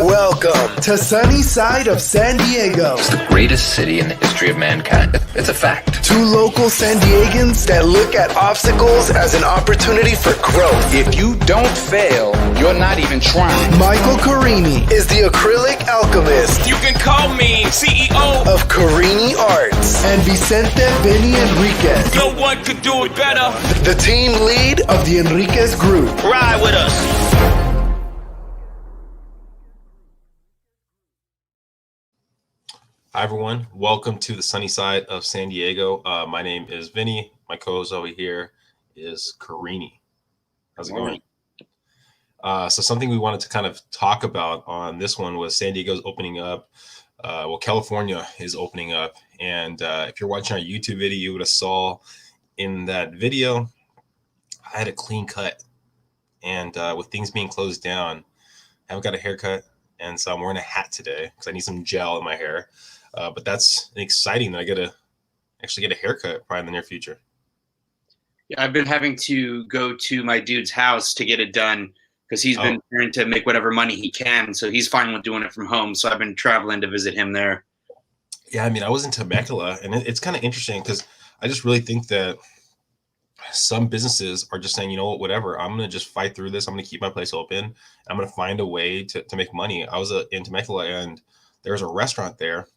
Welcome to sunny side of San Diego. It's the greatest city in the history of mankind. It's a fact. Two local San Diegans that look at obstacles as an opportunity for growth. If you don't fail, you're not even trying. Michael Carini is the Acrylic Alchemist. You can call me CEO of Carini Arts. And Vicente, Vinnie, Enriquez. No one could do it better. The team lead of the Enriquez group. Ride with us. Hi, everyone. Welcome to the sunny side of San Diego. My name is Vinnie. My co-host over here is Carini. How's it going? So something we wanted to kind of talk about on this one was San Diego's opening up. California is opening up. And if you're watching our YouTube video, you would have saw in that video, I had a clean cut. And with things being closed down, I haven't got a haircut. And so I'm wearing a hat today because I need some gel in my hair. But that's exciting that I get to actually get a haircut probably in the near future. Yeah, I've been having to go to my dude's house to get it done because he's been trying to make whatever money he can. So he's fine with doing it from home. So I've been traveling to visit him there. Yeah, I mean, I was in Temecula, and it's kind of interesting because I just really think that some businesses are just saying, you know what, whatever, I'm going to just fight through this. I'm going to keep my place open. I'm going to find a way to make money. I was in Temecula, and there was a restaurant there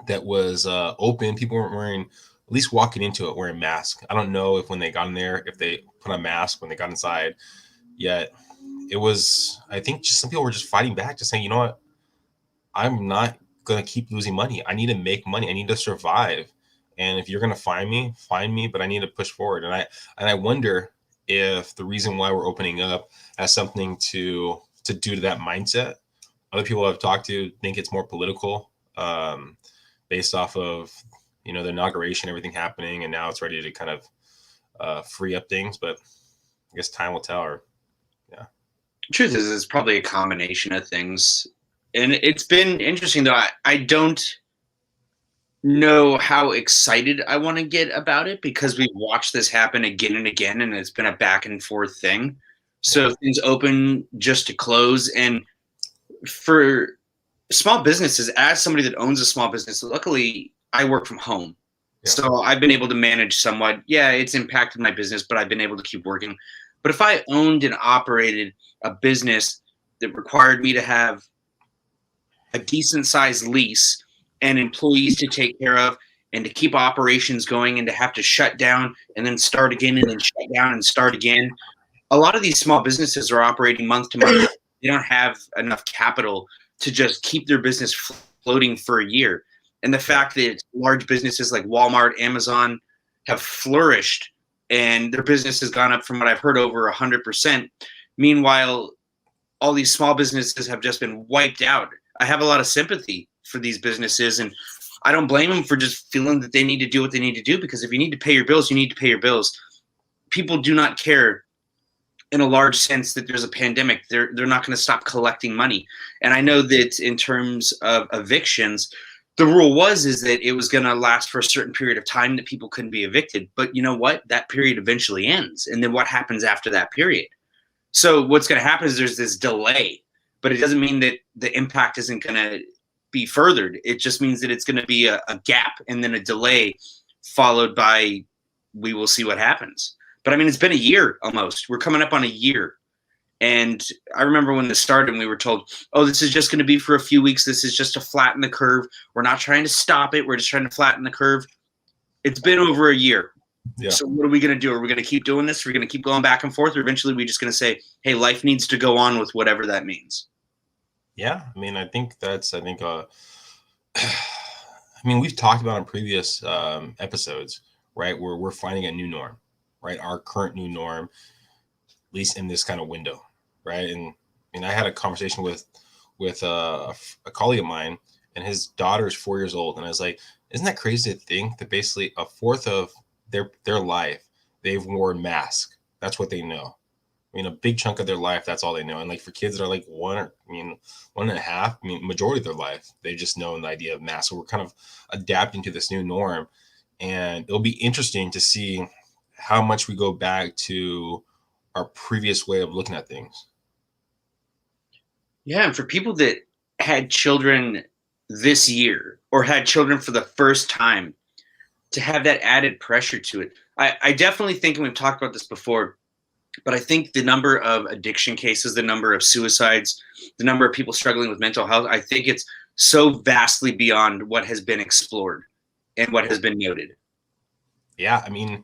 that was open. People weren't wearing, at least walking into it, wearing masks. I don't know if when they got in there, if they put on a mask when they got inside, yet it was, I think just some people were just fighting back, just saying, you know what, I'm not going to keep losing money. I need to make money. I need to survive. And if you're going to find me, but I need to push forward. And I wonder if the reason why we're opening up has something to do to that mindset. Other people I've talked to think it's more political, based off of, the inauguration, everything happening, and now it's ready to kind of free up things. But I guess time will tell. The truth is, it's probably a combination of things. And it's been interesting, though. I don't know how excited I want to get about it because we've watched this happen again and again, and it's been a back and forth thing. So things open just to close. And for small businesses, as somebody that owns a small business, luckily I work from home. Yeah. So I've been able to manage somewhat. Yeah, it's impacted my business, but I've been able to keep working. But if I owned and operated a business that required me to have a decent sized lease and employees to take care of and to keep operations going and to have to shut down and then start again and then shut down and start again, a lot of these small businesses are operating month to month. They don't have enough capital to just keep their business floating for a year. And the fact that large businesses like Walmart, Amazon have flourished and their business has gone up from what I've heard over 100%. Meanwhile, all these small businesses have just been wiped out. I have a lot of sympathy for these businesses, and I don't blame them for just feeling that they need to do what they need to do, because if you need to pay your bills, you need to pay your bills. People do not care in a large sense that there's a pandemic. They're not going to stop collecting money. And I know that in terms of evictions, the rule is that it was going to last for a certain period of time that people couldn't be evicted. But you know what? That period eventually ends. And then what happens after that period? So what's going to happen is there's this delay, but it doesn't mean that the impact isn't going to be furthered. It just means that it's going to be a gap and then a delay followed by we will see what happens. But I mean, it's been a year almost. We're coming up on a year. And I remember when this started and we were told, oh, this is just going to be for a few weeks. This is just to flatten the curve. We're not trying to stop it. We're just trying to flatten the curve. It's been over a year. Yeah. So what are we going to do? Are we going to keep doing this? We're going to keep going back and forth? Or eventually we're just going to say, hey, life needs to go on with whatever that means. Yeah. I mean, I think we've talked about in previous episodes, right, where we're finding a new norm. Right, our current new norm, at least in this kind of window, right? And I had a conversation with a colleague of mine, and his daughter is 4 years old, and I was like, isn't that crazy to think that basically a fourth of their life they've worn masks? That's what they know. I mean, a big chunk of their life, that's all they know. And like for kids that are like 1 and a half, majority of their life, they just know the idea of masks. So we're kind of adapting to this new norm, and it'll be interesting to see how much we go back to our previous way of looking at things. Yeah, and for people that had children this year or had children for the first time, to have that added pressure to it. I definitely think, and we've talked about this before, but I think the number of addiction cases, the number of suicides, the number of people struggling with mental health, I think it's so vastly beyond what has been explored and what has been noted. Yeah, I mean,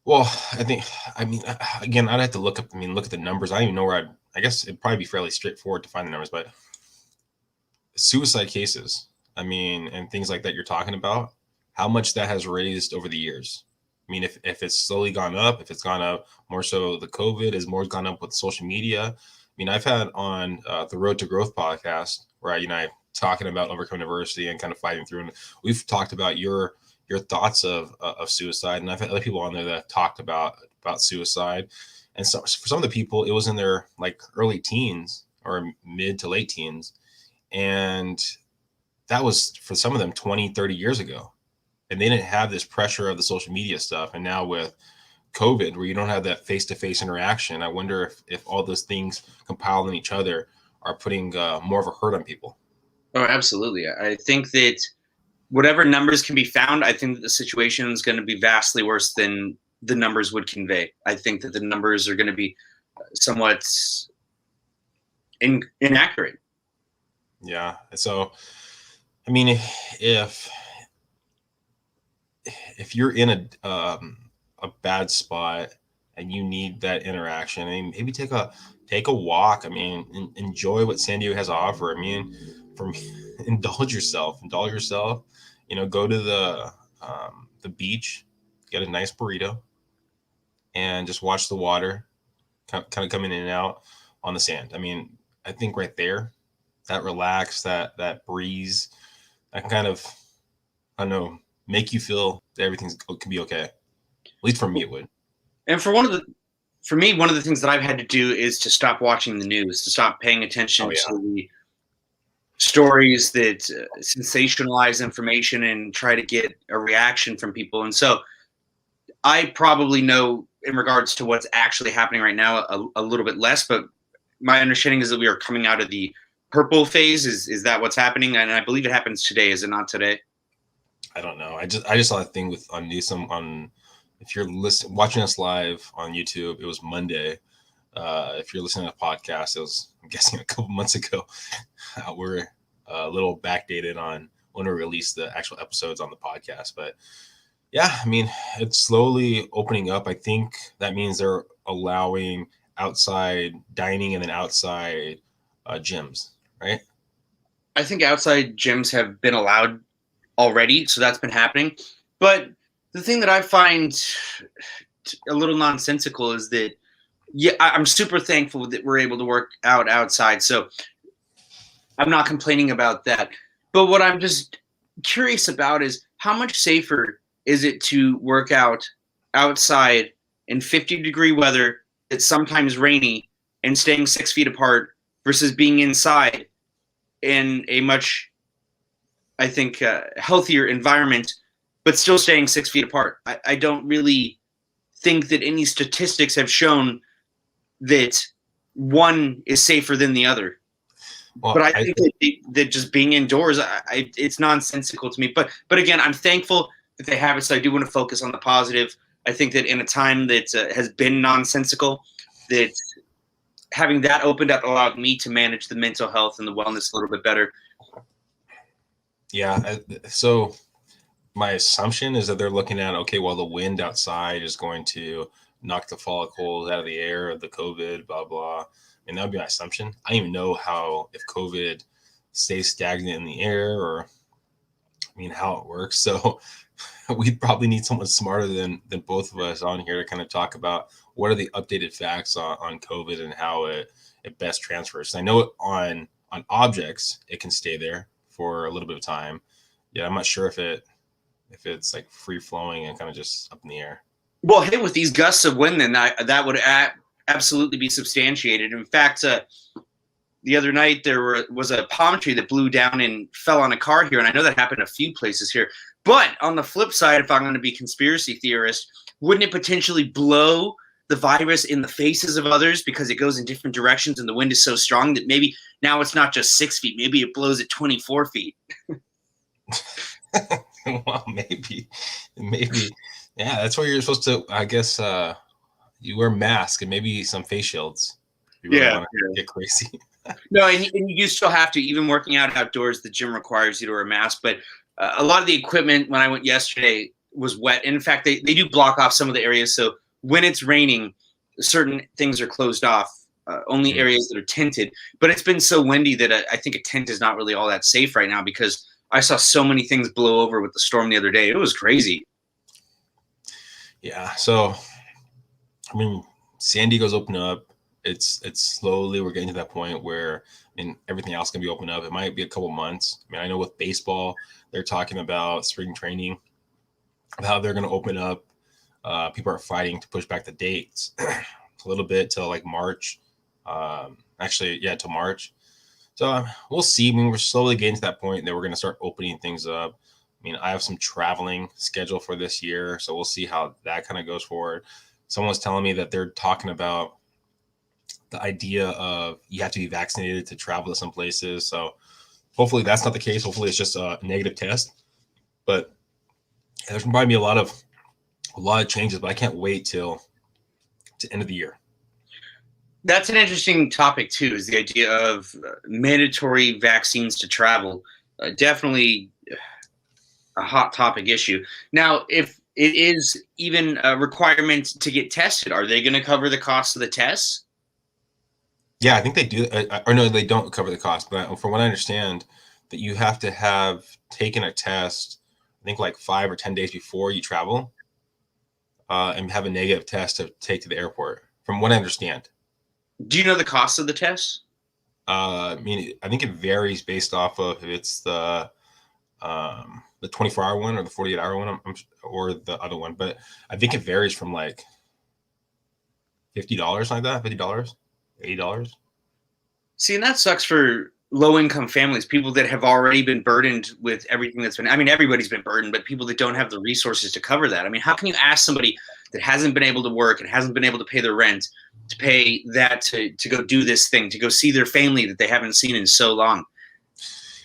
well, again, I'd have to look at the numbers. I don't even know where I guess it'd probably be fairly straightforward to find the numbers, but suicide cases, I mean, and things like that you're talking about, how much that has raised over the years. I mean, if it's slowly gone up, if it's gone up more so the COVID is more gone up with social media. I mean, I've had on the Road to Growth podcast where I talking about overcoming adversity and kind of fighting through, and we've talked about your thoughts of suicide, and I've had other people on there that have talked about suicide, and so for some of the people, it was in their like early teens or mid to late teens, and that was for some of them 20, 30 years ago. And they didn't have this pressure of the social media stuff. And now with COVID, where you don't have that face-to-face interaction, I wonder if all those things compiled in each other are putting more of a hurt on people. Oh, absolutely. I think that whatever numbers can be found, I think that the situation is going to be vastly worse than the numbers would convey. I think that the numbers are going to be somewhat inaccurate. Yeah. So, I mean, if you're in a bad spot and you need that interaction, I mean, maybe take a walk. I mean, enjoy what San Diego has to offer. I mean, indulge yourself. Go to the beach, get a nice burrito, and just watch the water kind of coming in and out on the sand. I mean, I think right there, that relax, that breeze, that can kind of, I don't know, make you feel that everything can be okay. At least for me, it would. And for me, one of the things that I've had to do is to stop watching the news, to stop paying attention to the stories that sensationalize information and try to get a reaction from people. And so I probably know in regards to what's actually happening right now a little bit less, but my understanding is that we are coming out of the purple phase. Is that what's happening? And I believe it happens today. Is it not today? I don't know. I just saw a thing on Newsom on, if you're watching us live on YouTube, it was Monday. If you're listening to a podcast, it was, I'm guessing, a couple months ago. We're a little backdated on when we release the actual episodes on the podcast, but yeah, I mean, it's slowly opening up. I think that means they're allowing outside dining and then outside gyms, right? I think outside gyms have been allowed already, so that's been happening. But the thing that I find a little nonsensical is that, yeah, I'm super thankful that we're able to work out outside, so I'm not complaining about that. But what I'm just curious about is how much safer is it to work out outside in 50-degree weather that's sometimes rainy and staying 6 feet apart versus being inside in a much, I think, healthier environment, but still staying 6 feet apart. I don't really think that any statistics have shown that one is safer than the other. Well, but I think that just being indoors, it's nonsensical to me. But again, I'm thankful that they have it, so I do want to focus on the positive. I think that in a time that has been nonsensical, that having that opened up allowed me to manage the mental health and the wellness a little bit better. Yeah. So my assumption is that they're looking at, okay, well, the wind outside is going to knock the follicles out of the air of the COVID, blah, blah. And that would be my assumption. I don't even know if COVID stays stagnant in the air or, I mean, how it works. So we'd probably need someone smarter than both of us on here to kind of talk about what are the updated facts on COVID and how it best transfers. I know on objects, it can stay there for a little bit of time. Yeah, I'm not sure if it's like free flowing and kind of just up in the air. Well, hey, with these gusts of wind, then that would absolutely be substantiated. In fact, the other night there was a palm tree that blew down and fell on a car here, and I know that happened a few places here. But on the flip side, if I'm going to be conspiracy theorist, wouldn't it potentially blow the virus in the faces of others because it goes in different directions and the wind is so strong that maybe now it's not just 6 feet, maybe it blows at 24 feet. Well, maybe. Yeah, that's where you're supposed to, I guess, you wear masks and maybe some face shields. If you really want to get crazy. No, and you still have to, even working out outdoors, the gym requires you to wear a mask. But a lot of the equipment when I went yesterday was wet. And in fact, they do block off some of the areas. So when it's raining, certain things are closed off, only areas that are tinted. But it's been so windy that I think a tent is not really all that safe right now because I saw so many things blow over with the storm the other day. It was crazy. Yeah. So, I mean, San Diego's open up. It's slowly we're getting to that point where everything else can be opened up. It might be a couple months. I mean, I know with baseball, they're talking about spring training, how they're going to open up. People are fighting to push back the dates a little bit till like March. Till March. So we'll see. I mean, we're slowly getting to that point that we're going to start opening things up. I mean, I have some traveling scheduled for this year, so we'll see how that kind of goes forward. Someone was telling me that they're talking about the idea of you have to be vaccinated to travel to some places. So hopefully that's not the case. Hopefully it's just a negative test. But there's probably be a lot of changes, but I can't wait till the end of the year. That's an interesting topic too, is the idea of mandatory vaccines to travel. Definitely a hot topic issue. Now, if it is even a requirement to get tested, are they going to cover the cost of the tests? Yeah, I think they do. Or no, they don't cover the cost. But from what I understand, that you have to have taken a test, I think like 5 or 10 days before you travel, and have a negative test to take to the airport. From what I understand. Do you know the cost of the tests? I mean, I think it varies based off of if it's the 24-hour one or the 48-hour one, or the other one. But I think it varies from like $50 like that, $50, $80. See, and that sucks for low-income families, people that have already been burdened with everything that's been. I mean, everybody's been burdened, but people that don't have the resources to cover that. I mean, how can you ask somebody that hasn't been able to work and hasn't been able to pay their rent to pay that to go do this thing, to go see their family that they haven't seen in so long?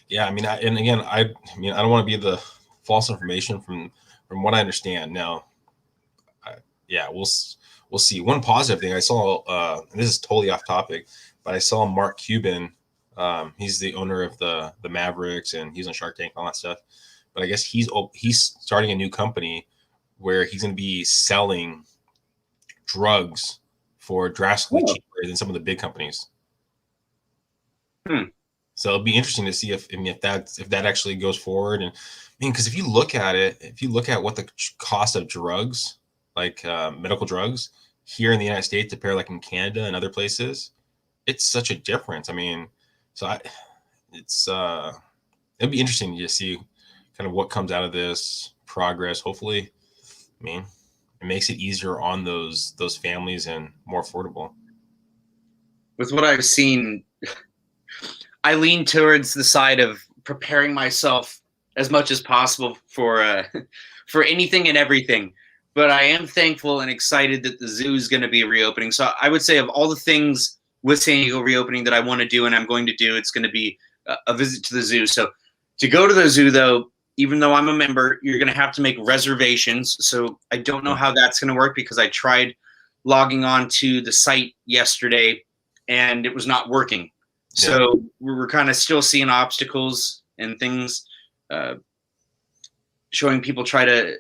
Yeah, I mean, I don't want to be the false information from what I understand. Now, we'll see. One positive thing I saw, and this is totally off topic, but I saw Mark Cuban. He's the owner of the Mavericks, and he's on Shark Tank, all that stuff. But I guess he's starting a new company where he's going to be selling drugs for drastically cheaper than some of the big companies. So it'll be interesting to see if that actually goes forward. And I mean, because if you look at what the cost of drugs, like medical drugs, here in the United States compared like in Canada and other places, it's such a difference. I mean, it'll be interesting to see kind of what comes out of this progress. Hopefully, I mean, it makes it easier on those families and more affordable. With what I've seen, I lean towards the side of preparing myself as much as possible for anything and everything. But I am thankful and excited that the zoo is going to be reopening. So I would say of all the things with San Diego reopening that I want to do and I'm going to do, it's going to be a visit to the zoo. So to go to the zoo, though, even though I'm a member, you're going to have to make reservations. So I don't know how that's going to work because I tried logging on to the site yesterday and it was not working. Yeah. So we're kind of still seeing obstacles and things, showing people try to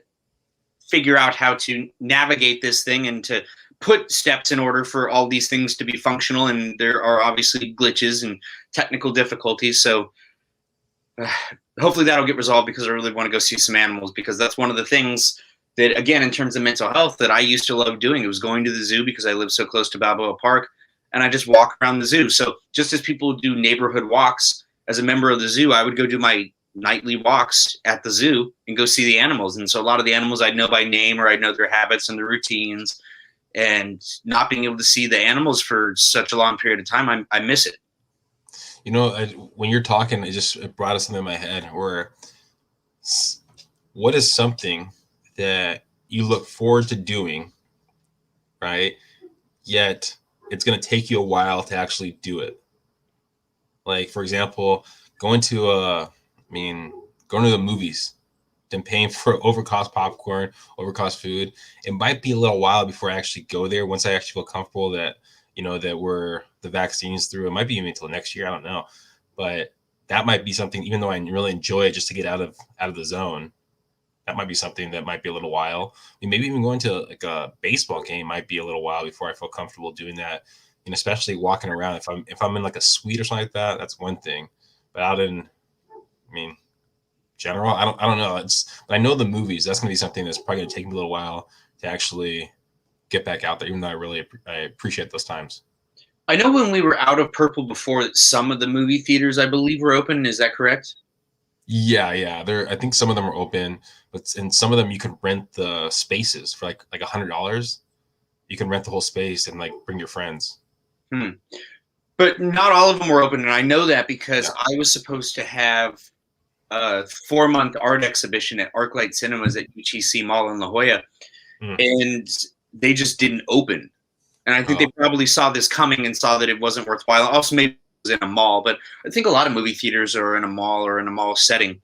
figure out how to navigate this thing and to put steps in order for all these things to be functional. And there are obviously glitches and technical difficulties. So hopefully that'll get resolved because I really want to go see some animals, because that's one of the things that, again, in terms of mental health, that I used to love doing. It was going to the zoo because I live so close to Balboa Park, and I just walk around the zoo. So just as people do neighborhood walks, as a member of the zoo, I would go do my nightly walks at the zoo and go see the animals. And so a lot of the animals I'd know by name, or I'd know their habits and their routines, and not being able to see the animals for such a long period of time, I miss it. You know, when you're talking, it brought us something in my head where what is something that you look forward to doing, right? yet it's going to take you a while to actually do it. Like, for example, going to the movies, then paying for overcost popcorn, overcost food. It might be a little while before I actually go there. Once I actually feel comfortable that, that we're the vaccines through, it might be even until next year. I don't know. But that might be something, even though I really enjoy it just to get out of the zone, that might be something that might be a little while. Maybe even going to like a baseball game might be a little while before I feel comfortable doing that. And especially walking around, if I'm in like a suite or something like that, that's one thing. But out in, general, I don't know. But I know the movies. That's gonna be something that's probably gonna take me a little while to actually get back out there. Even though I appreciate those times. I know when we were out of purple before, some of the movie theaters, I believe, were open. Is that correct? Yeah. I think some of them are open, but in some of them you can rent the spaces for like $100. You can rent the whole space and like bring your friends. But not all of them were open, and I know that because I was supposed to have a 4-month art exhibition at ArcLight Cinemas at UTC Mall in La Jolla, and they just didn't open. And I think they probably saw this coming and saw that it wasn't worthwhile. Also, maybe it was in a mall, but I think a lot of movie theaters are in a mall or in a mall setting.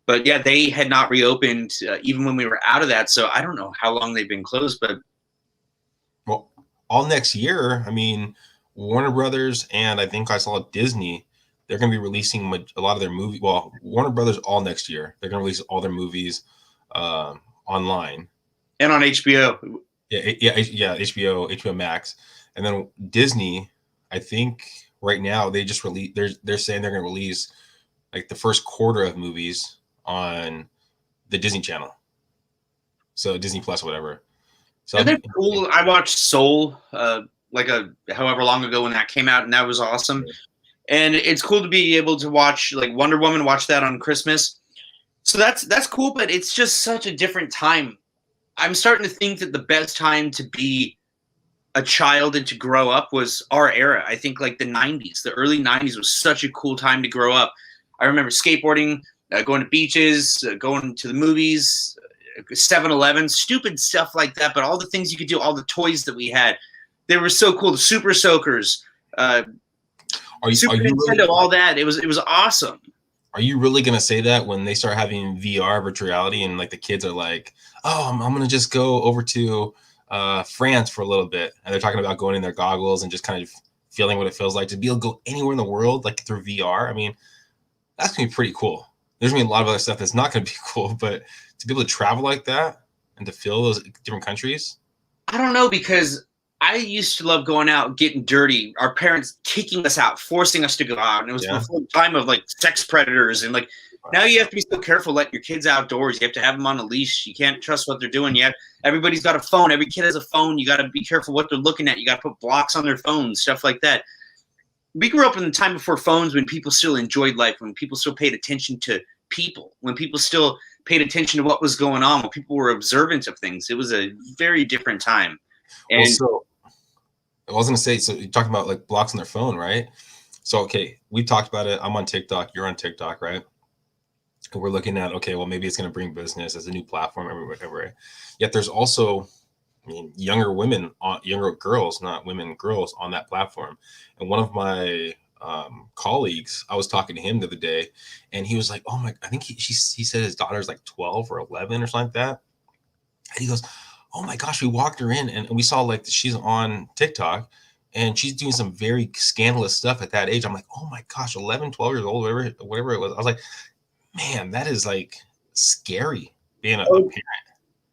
But yeah, they had not reopened even when we were out of that. So I don't know how long they've been closed, but all next year, Warner Brothers and I think I saw Disney, they're going to be releasing a lot of their movies. Well, Warner Brothers all next year. They're going to release all their movies online. And on HBO. Yeah, HBO Max. And then Disney, I think right now they just release. They're saying they're going to release like the first quarter of movies on the Disney Channel. So Disney Plus or whatever. So and that's cool. I watched Soul however long ago when that came out, and that was awesome. And it's cool to be able to watch like Wonder Woman, watch that on Christmas. So that's cool, but it's just such a different time. I'm starting to think that the best time to be a child and to grow up was our era. I think like the 90s, the early 90s was such a cool time to grow up. I remember skateboarding, going to beaches, going to the movies, 7-Eleven, stupid stuff like that. But all the things you could do, all the toys that we had, they were so cool. The Super Soakers, Super Nintendo, really, all that. It was awesome. Are you really gonna say that when they start having VR, virtual reality, and like the kids are like, "Oh, I'm gonna just go over to France for a little bit," and they're talking about going in their goggles and just kind of feeling what it feels like to be able to go anywhere in the world, like through VR? That's gonna be pretty cool. There's gonna be a lot of other stuff that's not gonna be cool, but to be able to travel like that and to feel those different countries. I don't know, because I used to love going out, getting dirty. Our parents kicking us out, forcing us to go out. And it was before the time of like sex predators. And like now you have to be so careful letting your kids outdoors. You have to have them on a leash. You can't trust what they're doing yet. Everybody's got a phone. Every kid has a phone. You got to be careful what they're looking at. You got to put blocks on their phones, stuff like that. We grew up in the time before phones, when people still enjoyed life, when people still paid attention to people, when people still paid attention to what was going on, when people were observant of things. It was a very different time. And I was going to say, so you're talking about like blocks on their phone, right? So, okay, we talked about it. I'm on TikTok. You're on TikTok, right? And we're looking at, okay, well, maybe it's going to bring business as a new platform everywhere. Yet there's also younger girls, not women, girls on that platform. And one of my colleagues, I was talking to him the other day, and he was like, oh my, I think he said his daughter's like 12 or 11 or something like that. And he goes, oh my gosh, we walked her in and we saw like she's on TikTok and she's doing some very scandalous stuff at that age. I'm like, oh my gosh, 11, 12 years old, whatever it was. I was like, man, that is like scary being a parent.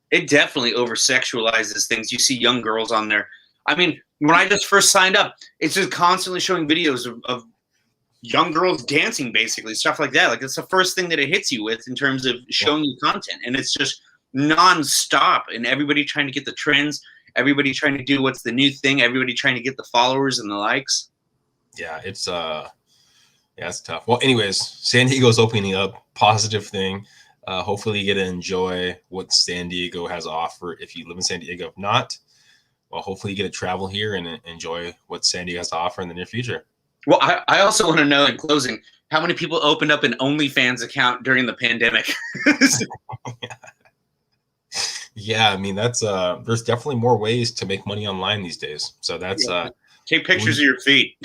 It definitely over-sexualizes things. You see young girls on there. When I just first signed up, it's just constantly showing videos of young girls dancing, basically, stuff like that. Like, it's the first thing that it hits you with in terms of showing you content. And it's just non-stop, and everybody trying to get the trends, everybody trying to do what's the new thing, everybody trying to get the followers and the likes. Yeah, it's tough. Well, anyways, San Diego's opening up, positive thing. Hopefully you get to enjoy what San Diego has to offer if you live in San Diego. If not, well, hopefully you get to travel here and enjoy what San Diego has to offer in the near future. Well, I also want to know, in closing, how many people opened up an OnlyFans account during the pandemic? Yeah, I mean that's there's definitely more ways to make money online these days. So that's Take pictures of your feet.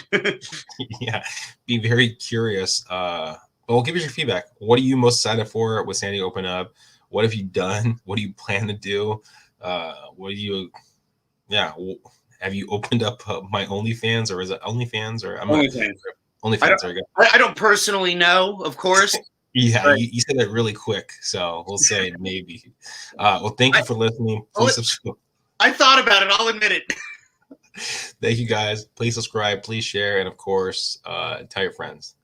yeah, be very curious. But we'll give us your feedback. What are you most excited for with San Diego Open Up? What have you done? What do you plan to do? What do you have you opened up my OnlyFans, or is it OnlyFans, or I'm OnlyFans. OnlyFans, there you go. I don't personally know, of course. Yeah, But- you said that really quick, so we'll say maybe. Well, thank you for listening. Please subscribe. I thought about it. I'll admit it. Thank you guys. Please subscribe, please share, and of course, tell your friends.